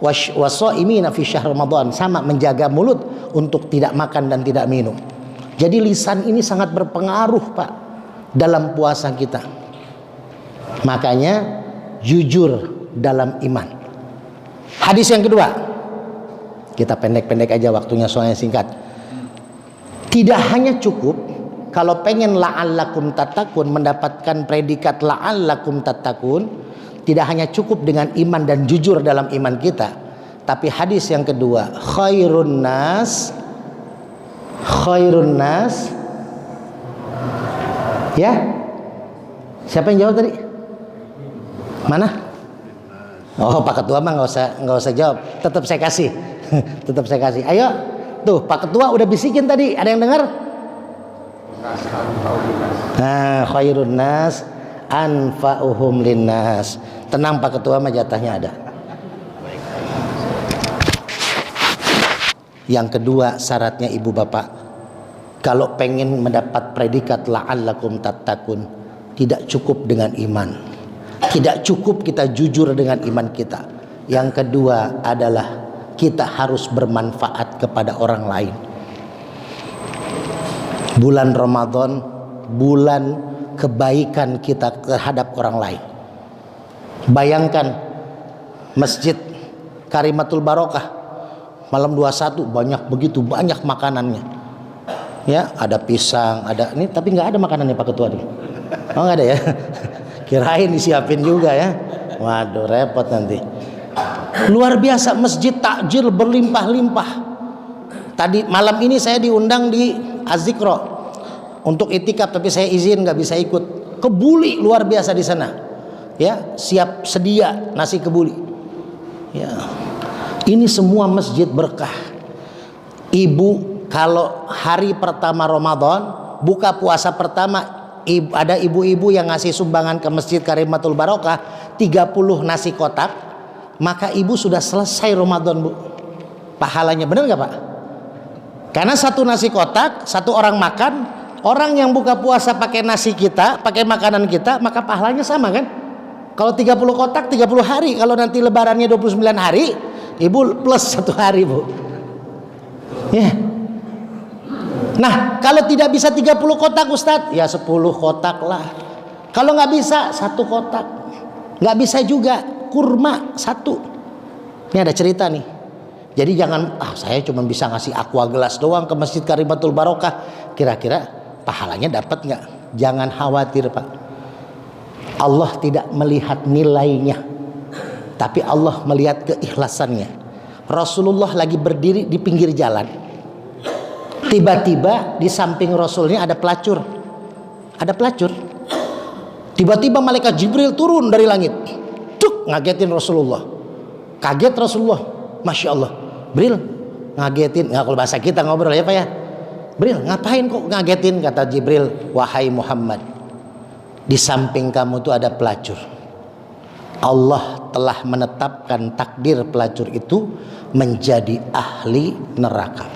S1: Washaimina fi syahr Ramadan, sama menjaga mulut untuk tidak makan dan tidak minum. Jadi lisan ini sangat berpengaruh, Pak, dalam puasa kita. Makanya jujur dalam iman. Hadis yang kedua, kita pendek-pendek aja waktunya soalnya singkat. Tidak hanya cukup kalau pengen la'allakum tattaqun, mendapatkan predikat la'allakum tattaqun, tidak hanya cukup dengan iman dan jujur dalam iman kita, tapi hadis yang kedua, khairun nas, ya, siapa yang jawab tadi? Mana? Oh, Pak Ketua mah nggak usah jawab, tetap saya kasih, tetap saya kasih. Ayo, tuh Pak Ketua udah bisikin tadi, ada yang dengar? Nah, khairun nas anfa'uhum linnas. Tenang Pak Ketua, mah jatahnya ada.
S2: Yang kedua syaratnya ibu bapak, kalau pengen mendapat predikat la'allakum tattaqun, tidak cukup dengan iman. Tidak cukup kita jujur dengan iman kita. Yang kedua adalah kita harus bermanfaat kepada orang lain. Bulan Ramadan, bulan kebaikan kita terhadap orang lain. Bayangkan Masjid Karimatul Barokah malam 21 begitu banyak makanannya. Ya, ada pisang, ada ini, tapi nggak ada makanannya Pak Ketua nih. Oh, nggak ada ya? Kirain disiapin juga ya. Waduh, repot nanti. Luar biasa, masjid takjil berlimpah-limpah. Tadi malam ini saya diundang di Az-Zikro untuk itikaf, tapi saya izin nggak bisa ikut. Kebuli luar biasa di sana. Ya, siap sedia nasi kebuli. Ya, ini semua masjid berkah. Ibu, kalau hari pertama Ramadan, buka puasa pertama, ada ibu-ibu yang ngasih sumbangan ke Masjid Karimatul Barokah 30 nasi kotak, maka ibu sudah selesai Ramadan, Bu. Pahalanya benar nggak Pak? Karena satu nasi kotak, satu orang makan, orang yang buka puasa pakai nasi kita, pakai makanan kita, maka pahalanya sama kan? Kalau 30 kotak 30 hari, kalau nanti lebarannya 29 hari, ibu plus 1 hari, Bu. Ya. Nah, kalau tidak bisa 30 kotak Ustadz, ya 10 kotak lah. Kalau nggak bisa 1 kotak. Nggak bisa juga kurma 1. Ini ada cerita nih. Jadi jangan, saya cuma bisa ngasih aqua gelas doang ke Masjid Karimatul Barokah, kira-kira pahalanya dapat nggak? Jangan khawatir Pak. Allah tidak melihat nilainya, tapi Allah melihat keikhlasannya. Rasulullah lagi berdiri di pinggir jalan, tiba-tiba di samping Rasulnya ada pelacur. Tiba-tiba malaikat Jibril turun dari langit, ngagetin Rasulullah. Kaget Rasulullah, Masya Allah. Bril, ngagetin, nggak, kalau bahasa kita ngobrol ya Pak ya. Bril, ngapain kok ngagetin? Kata Jibril, wahai Muhammad, di samping kamu tuh ada pelacur. Allah telah menetapkan takdir pelacur itu menjadi ahli neraka.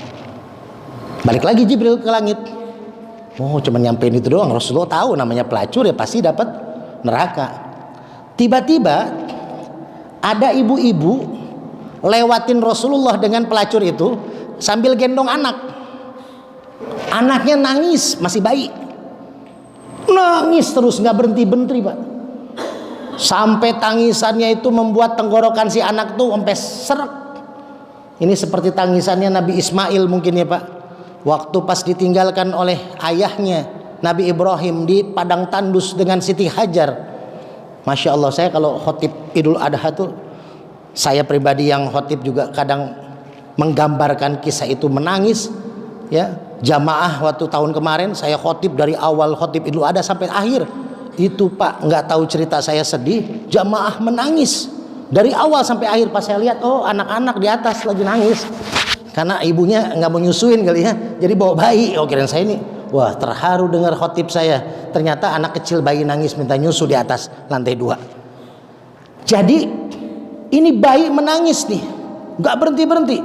S2: Balik lagi Jibril ke langit. Oh, cuma nyampein itu doang. Rasulullah tahu namanya pelacur ya pasti dapat neraka. Tiba-tiba ada ibu-ibu lewatin Rasulullah dengan pelacur itu sambil gendong anak. Anaknya nangis, masih bayi. Nangis terus nggak berhenti-berhenti Pak. Sampai tangisannya itu membuat tenggorokan si anak tuh sampai seret. Ini seperti tangisannya Nabi Ismail mungkin ya Pak. Waktu pas ditinggalkan oleh ayahnya Nabi Ibrahim di padang tandus dengan Siti Hajar. Masya Allah, saya kalau khotib Idul Adha tuh, saya pribadi yang khotib juga kadang menggambarkan kisah itu menangis. Ya, jamaah waktu tahun kemarin saya khotib dari awal khotib Idul Adha sampai akhir. Itu Pak, nggak tahu cerita saya sedih, jamaah menangis dari awal sampai akhir. Pas saya lihat, oh anak-anak di atas lagi nangis karena ibunya nggak mau nyusuin kali ya, jadi bawa bayi. Oh kirain saya ini, wah terharu dengar khotib saya. Ternyata anak kecil bayi nangis minta nyusu di atas lantai 2. Jadi ini bayi menangis nih, nggak berhenti.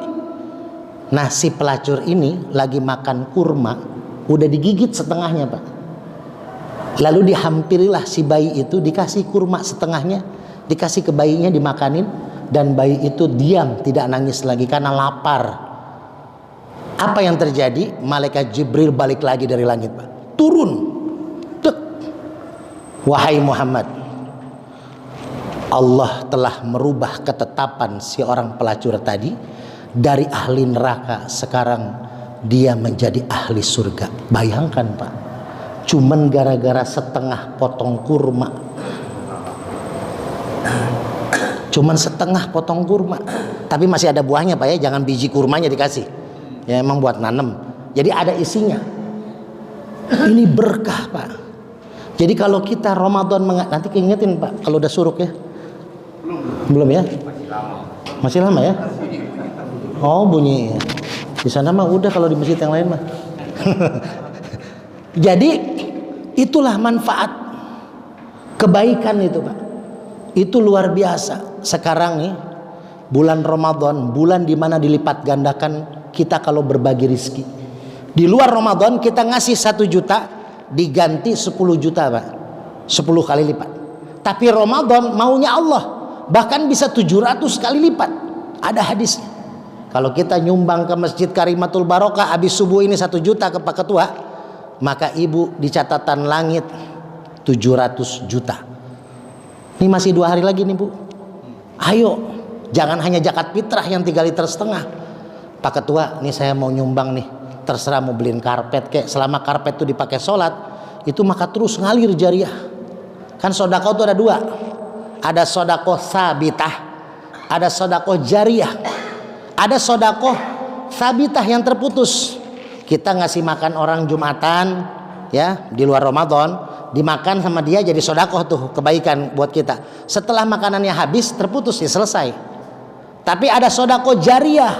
S2: Nah si pelacur ini lagi makan kurma, udah digigit setengahnya Pak. Lalu dihampirilah si bayi itu, dikasih kurma setengahnya, dikasih ke bayinya dimakanin, dan bayi itu diam, tidak nangis lagi karena lapar. Apa yang terjadi? Malaikat Jibril balik lagi dari langit Pak, turun. Tuk. Wahai Muhammad, Allah telah merubah ketetapan si orang pelacur tadi dari ahli neraka, sekarang dia menjadi ahli surga. Bayangkan Pak, cuman gara-gara setengah potong kurma, cuman setengah potong kurma, tapi masih ada buahnya Pak ya, jangan biji kurmanya dikasih ya, emang buat nanem, jadi ada isinya. Ini berkah Pak. Jadi kalau kita Ramadan nanti keingetin Pak kalau udah suruk ya. Belum ya, masih lama ya. Oh bunyi di sana mah udah, kalau di masjid yang lain mah. Jadi itulah manfaat kebaikan itu Pak. Itu luar biasa. Sekarang nih bulan Ramadan, bulan dimana dilipat gandakan kita kalau berbagi rizki. Di luar Ramadan kita ngasih 1 juta diganti 10 juta Pak, 10 kali lipat. Tapi Ramadan maunya Allah, bahkan bisa 700 kali lipat. Ada hadisnya. Kalau kita nyumbang ke Masjid Karimatul Barokah habis subuh ini 1 juta ke Pak Ketua, maka ibu di catatan langit 700 juta. Ini masih 2 hari lagi nih Bu. Ayo, jangan hanya zakat fitrah yang 3,5 liter. Pak Ketua, ini saya mau nyumbang nih. Terserah mau beliin karpet kek, selama karpet itu dipakai sholat, itu maka terus ngalir jariah. Kan sodako itu ada 2. Ada sodako sabitah, ada sodako jariah. Ada sodako sabitah yang terputus. Kita ngasih makan orang Jumatan ya di luar Ramadan, dimakan sama dia jadi sodako tuh, kebaikan buat kita. Setelah makanannya habis terputus ya selesai. Tapi ada sodako jariah,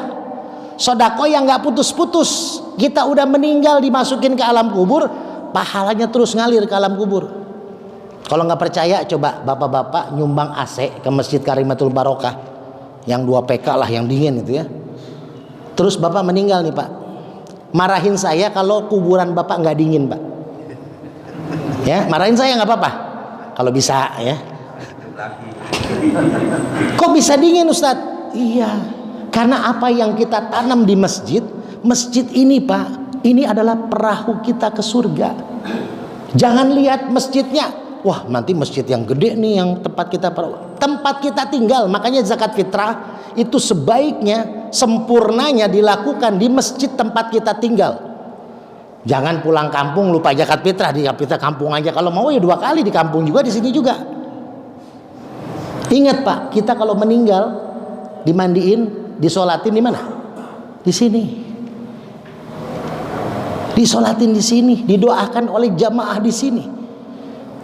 S2: sodako yang nggak putus-putus. Kita udah meninggal dimasukin ke alam kubur, pahalanya terus ngalir ke alam kubur. Kalau nggak percaya coba bapak-bapak nyumbang AC ke Masjid Karimatul Barokah yang 2 PK lah, yang dingin itu ya. Terus bapak meninggal nih Pak, marahin saya kalau kuburan bapak nggak dingin Pak. Ya, marahin saya nggak apa-apa kalau bisa ya. Kok bisa dingin Ustadz? Iya, karena apa yang kita tanam di masjid, masjid ini Pak, ini adalah perahu kita ke surga. Jangan lihat masjidnya, wah nanti masjid yang gede nih yang tempat kita tinggal. Makanya zakat fitrah itu sebaiknya, sempurnanya dilakukan di masjid tempat kita tinggal. Jangan pulang kampung lupa zakat fitrah, di kita kampung aja. Kalau mau ya 2 kali di kampung juga, di sini juga. Ingat Pak, kita kalau meninggal dimandiin, disolatin di mana? Di sini. Disolatin di sini, didoakan oleh jamaah di sini.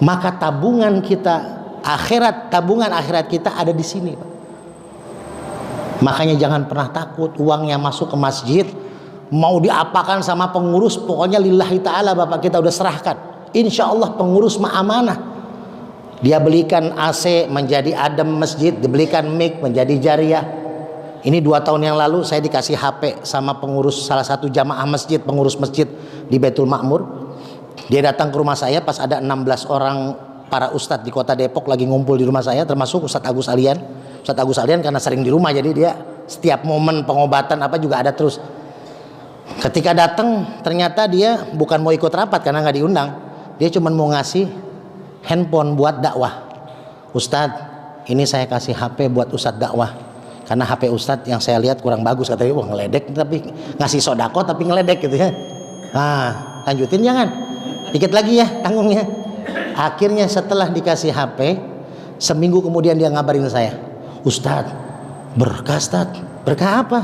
S2: Maka tabungan kita akhirat, tabungan akhirat kita ada di sini Pak. Makanya jangan pernah takut uangnya masuk ke masjid, mau diapakan sama pengurus, pokoknya lillahi ta'ala Bapak kita udah serahkan. Insya Allah pengurus mah amanah. Dia belikan AC menjadi adem masjid, dibelikan mic menjadi jariah. Ini 2 tahun yang lalu saya dikasih HP sama pengurus salah satu jamaah masjid, pengurus masjid di Baitul Makmur. Dia datang ke rumah saya pas ada 16 orang para ustadz di kota Depok lagi ngumpul di rumah saya, termasuk Ustadz Agus Alian. Ustadz Agus Alian karena sering di rumah, jadi dia setiap momen pengobatan apa juga ada terus. Ketika datang ternyata dia bukan mau ikut rapat karena nggak diundang. Dia cuma mau ngasih handphone buat dakwah. Ustadz, ini saya kasih HP buat Ustadz dakwah. Karena HP Ustadz yang saya lihat kurang bagus, katanya. Wah ngeledek, tapi ngasih sodako tapi ngeledek gitu ya. Nah lanjutin jangan, dikit lagi ya tanggungnya. Akhirnya setelah dikasih HP, seminggu kemudian dia ngabarin saya, Ustadz berkah Ustadz. Berkah apa?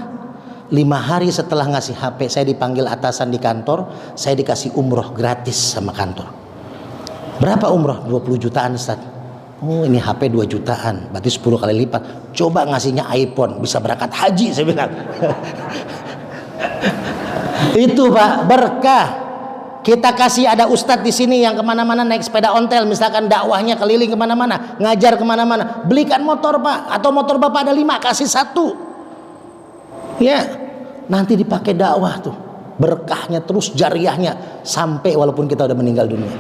S2: 5 hari setelah ngasih HP, saya dipanggil atasan di kantor, saya dikasih umroh gratis sama kantor. Berapa umroh? 20 jutaan Ustadz. Oh ini HP 2 jutaan, berarti 10 kali lipat. Coba ngasihnya iPhone, bisa berangkat haji saya bilang. Itu Pak, berkah. Kita kasih ada ustadz di sini yang kemana-mana naik sepeda ontel, misalkan dakwahnya keliling kemana-mana, ngajar kemana-mana, belikan motor Pak, atau motor Bapak ada 5, kasih 1. Ya, nanti dipakai dakwah tuh, berkahnya terus, jariahnya sampai walaupun kita udah meninggal dunia.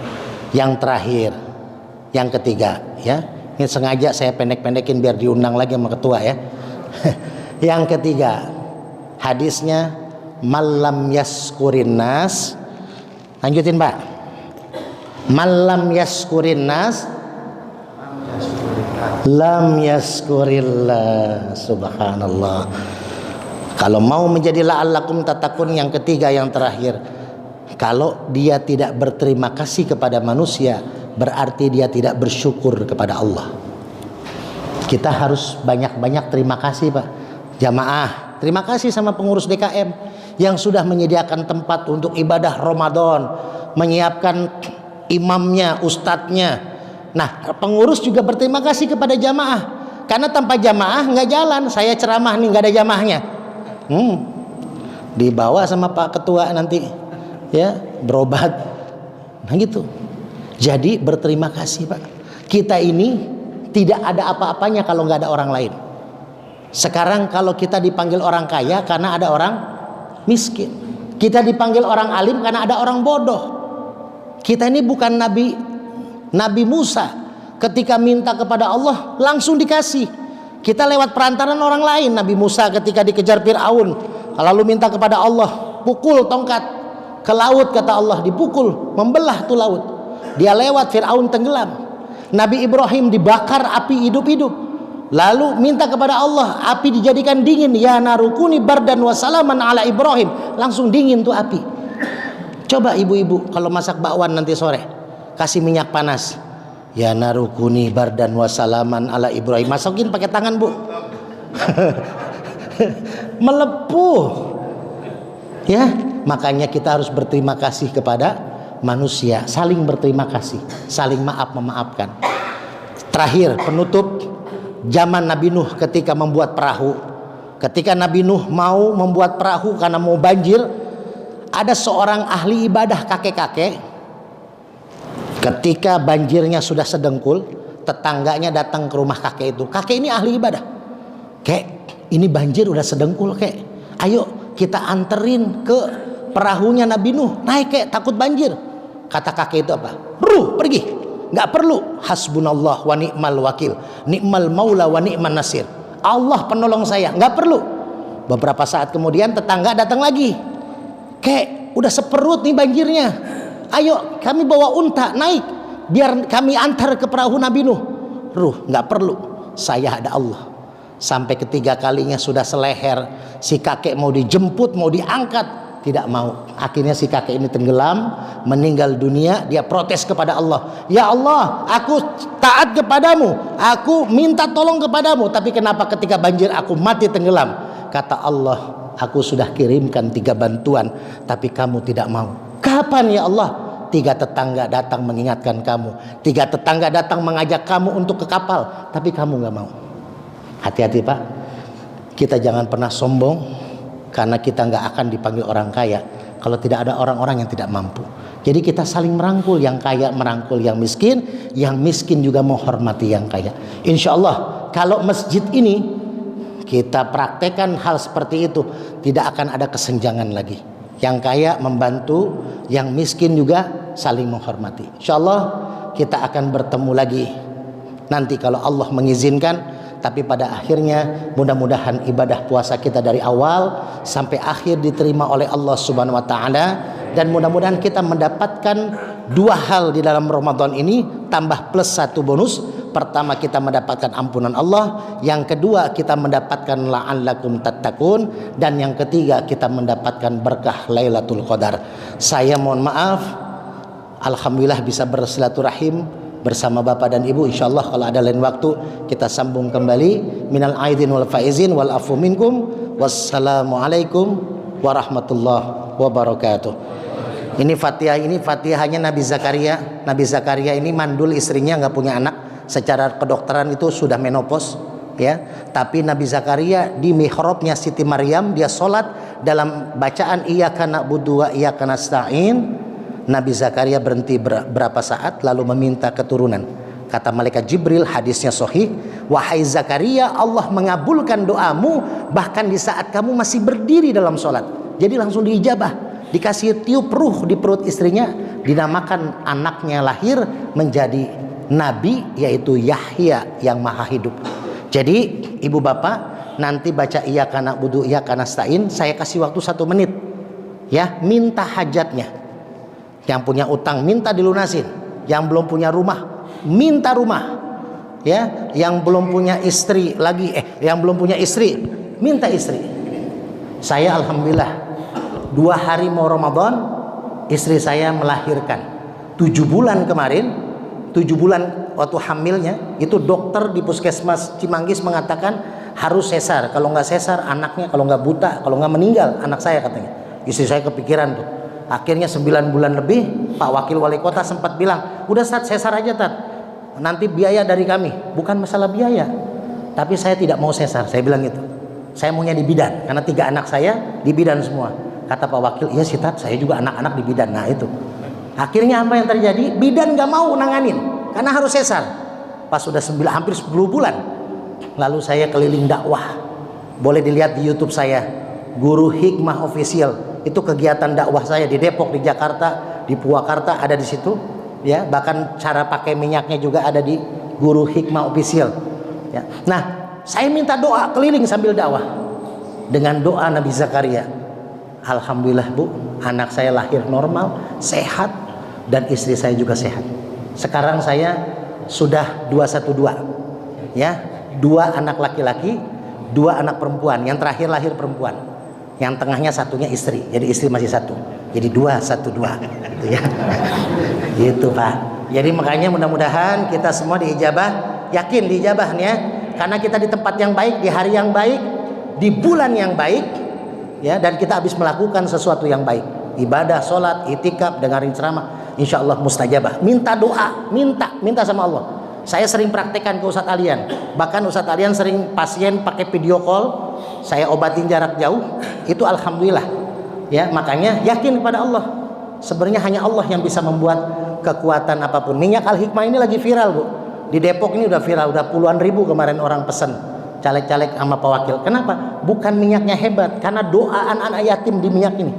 S2: Yang terakhir, yang ketiga, ya, ini sengaja saya pendek-pendekin biar diundang lagi sama ketua ya. Yang ketiga, hadisnya malam yaskurin nas. Lanjutin Pak. Malam yaskurin nas lam yaskurillah. Subhanallah. Kalau mau menjadi la'allakum tatakun, yang ketiga, yang terakhir, kalau dia tidak berterima kasih kepada manusia, berarti dia tidak bersyukur kepada Allah. Kita harus banyak-banyak terima kasih Pak. Jamaah, terima kasih sama pengurus DKM yang sudah menyediakan tempat untuk ibadah Ramadan, menyiapkan imamnya, ustadznya. Nah, pengurus juga berterima kasih kepada jamaah, karena tanpa jamaah nggak jalan. Saya ceramah nih nggak ada jamaahnya, dibawa sama Pak Ketua nanti, ya berobat. Nah gitu. Jadi berterima kasih Pak. Kita ini tidak ada apa-apanya kalau nggak ada orang lain. Sekarang kalau kita dipanggil orang kaya karena ada orang miskin. Kita dipanggil orang alim karena ada orang bodoh. Kita ini bukan Nabi Musa, ketika minta kepada Allah langsung dikasih. Kita lewat perantaran orang lain. Nabi Musa ketika dikejar Fir'aun, lalu minta kepada Allah, pukul tongkat ke laut, kata Allah, dipukul, membelah tuh laut. Dia lewat, Fir'aun tenggelam. Nabi Ibrahim dibakar api hidup-hidup, lalu minta kepada Allah api dijadikan dingin. Ya narukuni bardan wa salaman ala Ibrahim, langsung dingin tuh api. Coba ibu-ibu kalau masak bakwan nanti sore, kasih minyak panas. Ya narukuni bardan wa salaman ala Ibrahim, masukin pakai tangan, Bu. Melepuh. Ya, makanya kita harus berterima kasih kepada manusia, saling berterima kasih, saling maaf memaafkan. Terakhir, penutup, zaman Nabi Nuh ketika membuat perahu. Ketika Nabi Nuh mau membuat perahu karena mau banjir, ada seorang ahli ibadah kakek-kakek. Ketika banjirnya sudah sedengkul, tetangganya datang ke rumah kakek itu. Kakek ini ahli ibadah. Kek, ini banjir udah sedengkul, kek. Ayo kita anterin ke perahunya Nabi Nuh. Naik, kek, takut banjir. Kata kakek itu apa? Ruh, pergi. Nggak perlu. Hasbunallah wa ni'mal wakil, ni'mal maula wa ni'man nasir. Allah penolong saya, nggak perlu. Beberapa saat kemudian tetangga datang lagi. Kek, udah seperut nih banjirnya. Ayo kami bawa unta, naik, biar kami antar ke perahu Nabi Nuh. Ruh, nggak perlu, saya ada Allah. Sampai ketiga kalinya sudah seleher. Si kakek mau dijemput, mau diangkat, tidak mau. Akhirnya si kakek ini tenggelam, meninggal dunia. Dia protes kepada Allah, ya Allah, aku taat kepadamu, aku minta tolong kepadamu, tapi kenapa ketika banjir aku mati tenggelam? Kata Allah, aku sudah kirimkan 3 bantuan, tapi kamu tidak mau. Kapan ya Allah? 3 tetangga datang mengingatkan kamu, 3 tetangga datang mengajak kamu untuk ke kapal, tapi kamu gak mau. Hati-hati Pak, kita jangan pernah sombong, karena kita gak akan dipanggil orang kaya kalau tidak ada orang-orang yang tidak mampu. Jadi kita saling merangkul, yang kaya merangkul yang miskin juga menghormati yang kaya. Insya Allah kalau masjid ini kita praktekkan hal seperti itu, tidak akan ada kesenjangan lagi. Yang kaya membantu, yang miskin juga saling menghormati. Insya Allah kita akan bertemu lagi nanti kalau Allah mengizinkan. Tapi pada akhirnya mudah-mudahan ibadah puasa kita dari awal sampai akhir diterima oleh Allah Subhanahu wa taala, dan mudah-mudahan kita mendapatkan 2 hal di dalam Ramadan ini, tambah plus 1 bonus. Pertama, kita mendapatkan ampunan Allah, yang kedua kita mendapatkan la'allakum tattaqun, dan yang ketiga kita mendapatkan berkah Lailatul Qadar. Saya mohon maaf, alhamdulillah bisa bersilaturahim bersama Bapak dan Ibu. Insyaallah kalau ada lain waktu kita sambung kembali. Minal aidin wal faizin wal afu minkum. Wassalamualaikum warahmatullahi wabarakatuh. Ini Fatihahnya Nabi Zakaria. Nabi Zakaria ini mandul, istrinya nggak punya anak. Secara kedokteran itu sudah menopause, ya. Tapi Nabi Zakaria di mihrabnya Siti Maryam, dia sholat dalam bacaan iyyaka na'budu wa iyyaka nasta'in. Nabi Zakaria berhenti berapa saat lalu meminta keturunan. Kata malaikat Jibril, hadisnya sahih, wahai Zakaria, Allah mengabulkan doamu bahkan di saat kamu masih berdiri dalam sholat. Jadi langsung diijabah, dikasih tiup ruh di perut istrinya, dinamakan anaknya lahir menjadi Nabi, yaitu Yahya yang maha hidup. Jadi ibu bapak nanti baca iyyaka na'budu iyyaka nasta'in, saya kasih waktu 1 menit, ya, minta hajatnya. Yang punya utang minta dilunasin, yang belum punya rumah minta rumah, ya, yang belum punya istri lagi, yang belum punya istri minta istri. Saya alhamdulillah 2 hari mau Ramadan istri saya melahirkan 7 bulan kemarin. 7 bulan waktu hamilnya itu dokter di puskesmas Cimanggis mengatakan harus sesar, kalau nggak sesar anaknya, kalau nggak buta, kalau nggak meninggal anak saya, katanya. Istri saya kepikiran tuh. Akhirnya 9 bulan lebih Pak Wakil Wali Kota sempat bilang, udah Tat, sesar aja Tat, nanti biaya dari kami. Bukan masalah biaya, tapi saya tidak mau sesar, saya bilang gitu. Saya maunya di bidan karena 3 anak saya di bidan semua. Kata Pak Wakil, iya sih Tat, saya juga anak-anak di bidan. Nah itu akhirnya apa yang terjadi? Bidan gak mau nanganin karena harus sesar. Pas sudah hampir 10 bulan, lalu saya keliling dakwah. Boleh dilihat di YouTube saya, Guru Hikmah Official. Itu kegiatan dakwah saya di Depok, di Jakarta, di Purwakarta ada di situ ya. Bahkan cara pakai minyaknya juga ada di Guru Hikmah Official ya. Nah, saya minta doa keliling sambil dakwah dengan doa Nabi Zakaria. Alhamdulillah Bu, anak saya lahir normal, sehat, dan istri saya juga sehat. Sekarang saya sudah 212 ya, 2 anak laki-laki, 2 anak perempuan. Yang terakhir lahir perempuan, yang tengahnya satunya istri, jadi istri masih 1, jadi 212 gitu ya. Gitu Pak. Jadi makanya mudah-mudahan kita semua diijabah, yakin diijabahnya, karena kita di tempat yang baik, di hari yang baik, di bulan yang baik ya, dan kita habis melakukan sesuatu yang baik, ibadah, sholat, itikaf, dengerin ceramah, insya Allah mustajabah. Minta doa, minta sama Allah. Saya sering praktekkan ke Ustadz Alian, bahkan Ustadz Alian sering pasien pakai video call, saya obatin jarak jauh, itu alhamdulillah ya. Makanya yakin kepada Allah, sebenarnya hanya Allah yang bisa membuat kekuatan apapun. Minyak Al-Hikmah ini lagi viral Bu, di Depok ini udah viral, udah puluhan ribu kemarin orang pesen, caleg-caleg sama pewakil. Kenapa? Bukan minyaknya hebat, karena doa anak-anak yatim di minyak ini.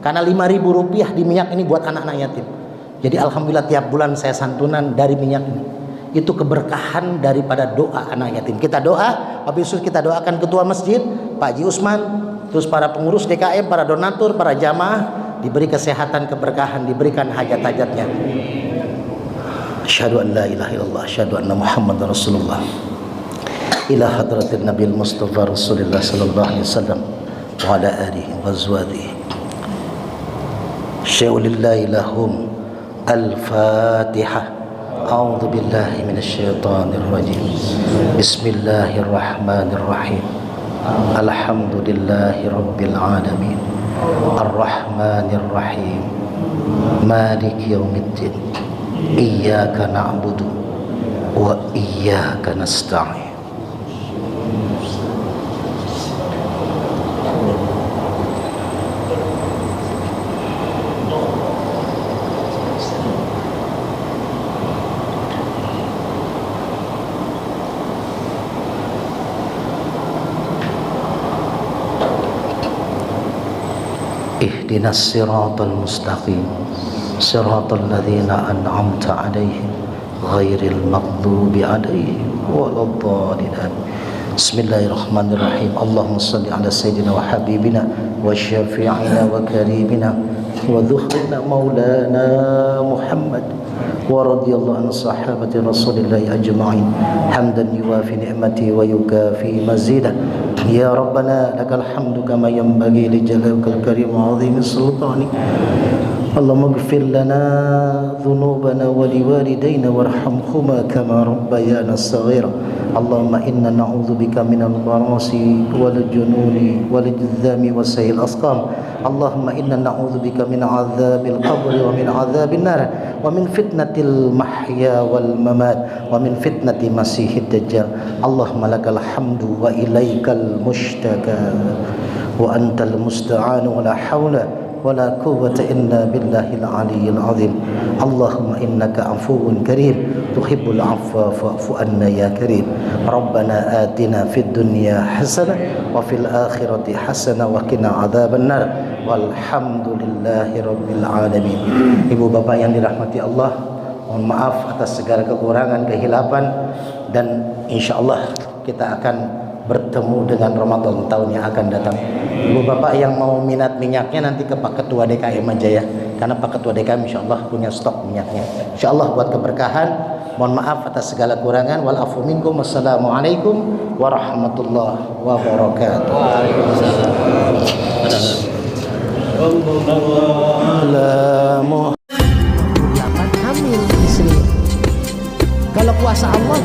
S2: Karena 5.000 rupiah di minyak ini buat anak-anak yatim. Jadi alhamdulillah tiap bulan saya santunan dari minyak ini. Itu keberkahan daripada doa anak yatim. Kita doa, habis itu kita doakan ketua masjid Pak Haji Usman, terus para pengurus DKM, para donatur, para jamaah, diberi kesehatan, keberkahan, diberikan hajat-hajatnya. Asyhadu an la ilaha illallah, asyhadu anna Muhammadar Rasulullah. Ila hadratin Nabil Mustafa Rasulullah sallallahu alaihi wasallam wa ala alihi wa azwajihi. Syaulillahi lahum. Al-Fatihah. A'udzu billahi minasyaitonir rajim. Bismillahirrahmanirrahim. Alhamdulillahi rabbil alamin. Arrahmanir rahim. Maliki yaumiddin. Iyyaka na'budu wa iyyaka nasta'in. اهدنا الصراط المستقيم صراط الذين أنعمت عليهم غير المغضوب عليهم ولا الضالين. بسم الله الرحمن الرحيم. اللهم صل على سيدنا وحبيبنا وشفيعنا وكريمنا وذخرنا مولانا محمد ورضي الله عن صحابة رسول الله أجمعين حمدا يوافي نعمته ويكافي مزيدا. يا ربنا لك الحمد كما ينبغي لجلالك الكريم وعظيم سلطانك. اللهم اغفر لنا ذنوبنا ولوالدينا وارحمهما كما ربيانا صغيرا. اللهم إنا نعوذ بك من البراس والجنون والجذام وسيء الأسقام. اللهم إنا نعوذ بك من عذاب القبر ومن عذاب النار ومن فتنة المحيا والممات ومن فتنة مسيح الدجال. اللهم لك الحمد وإليك المشتكى وأنت المستعان ولا حول ولا قوة إلا بالله العلي العظيم. اللهم إنك عفو كريم تحب العفو فاعف عنا يا كريم. ربنا آتنا في الدنيا حسنة وفي الآخرة حسنة وقنا عذاب النار والحمد لله رب العالمين. Ibu bapak yang dirahmati Allah, mohon maaf atas segala kekurangan, kehilapan, dan insya Allah kita akan bertemu dengan Ramadan tahun yang akan datang. Ibu bapak yang mau minat minyaknya nanti ke Pak Ketua DKM aja ya, karena Pak Ketua DKM insya Allah punya stok minyaknya, insya Allah buat keberkahan. Mohon maaf atas segala kurangan. Wal afu minkum. Wassalamualaikum warahmatullahi wabarakatuh. Hamil istri. Kalau kuasa Allah